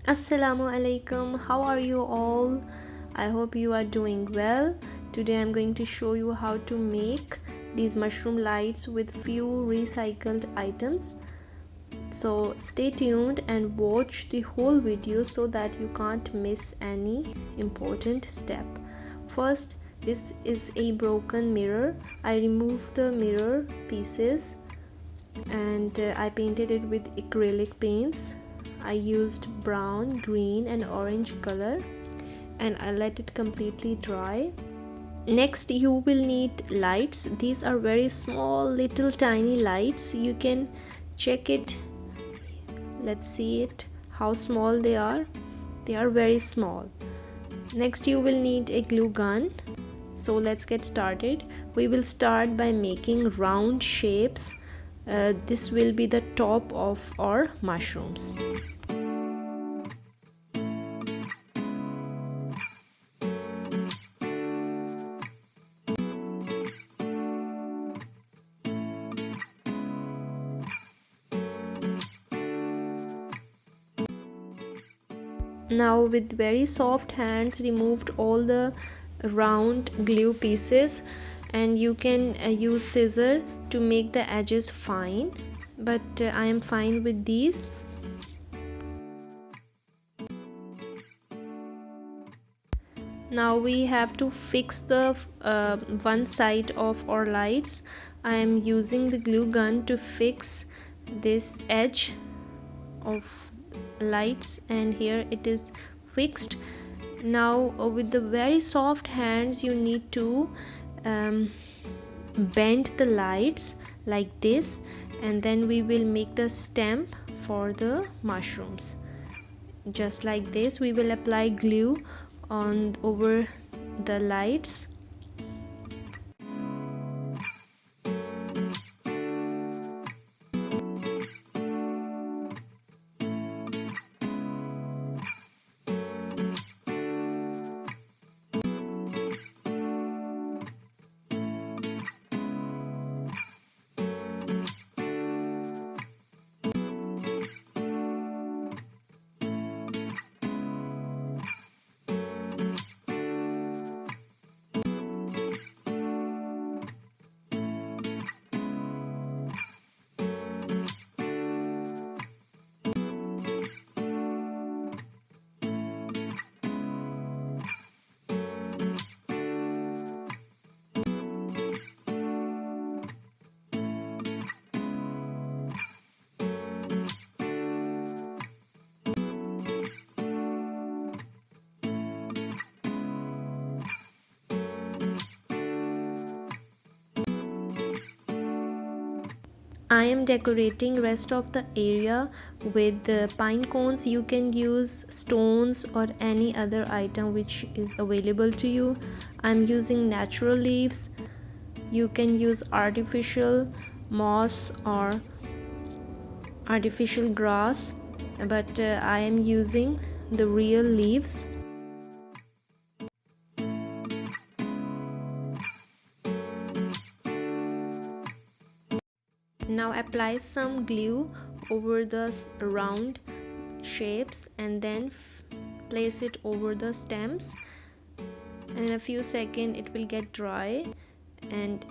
Assalamu alaikum. How are you all? I hope you are doing well. Today I'm going to show you how to make these mushroom lights with few recycled items. So stay tuned and watch the whole video so that you can't miss any important step. First, this is a broken mirror. I removed the mirror pieces and I painted it with acrylic paints. I used brown, green and orange color and I let it completely dry. Next you will need lights. These are very small little tiny lights. You can check it. Let's see it how small they are. They are very small. Next you will need a glue gun. So let's get started. We will start by making round shapes. This will be the top of our mushrooms. Now with very soft hands removed all the round glue pieces, and you can use scissor to make the edges fine, but I am fine with these. Now we have to fix the one side of our lights. I am using the glue gun to fix this edge of lights, and here it is fixed. Now with the very soft hands you need to bend the lights like this, and then we will make the stem for the mushrooms. Just like this we will apply glue on over the lights. I am decorating rest of the area with the pine cones. You can use stones or any other item which is available to you. I'm using natural leaves. You can use artificial moss or artificial grass, but I am using the real leaves. Now apply some glue over the round shapes and then place it over the stems, and in a few seconds it will get dry, and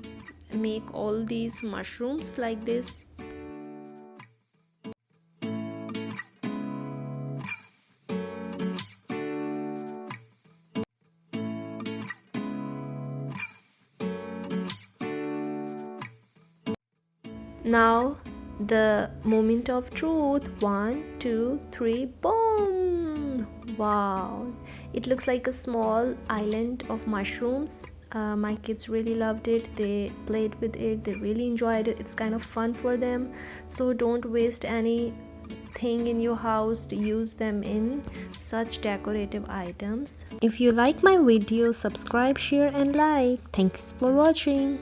make all these mushrooms like this. Now the moment of truth. 1, 2, 3, boom! Wow, it looks like a small island of mushrooms. My kids really loved it. They played with it, they really enjoyed it. It's kind of fun for them, so don't waste anything in your house to use them in such decorative items. If you like my video, subscribe, share and like. Thanks for watching.